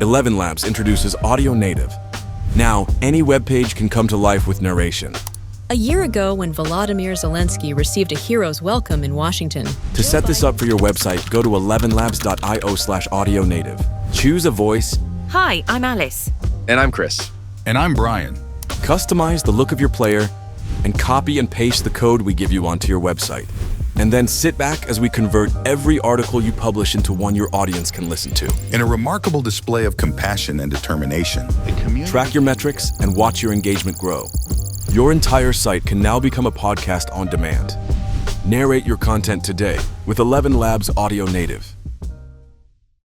ElevenLabs introduces Audio Native. Now, any web page can come to life with narration. A year ago, when Volodymyr Zelensky received a hero's welcome in Washington. To set this up for your website, go to elevenlabs.io/audionative. Choose a voice. Hi, I'm Alice. And I'm Chris. And I'm Brian. Customize the look of your player and copy and paste the code we give you onto your website. And then sit back as we convert every article you publish into one your audience can listen to. In a remarkable display of compassion and determination, Track your metrics and watch your engagement grow. Your entire site can now become a podcast on demand. Narrate your content today with ElevenLabs Audio Native.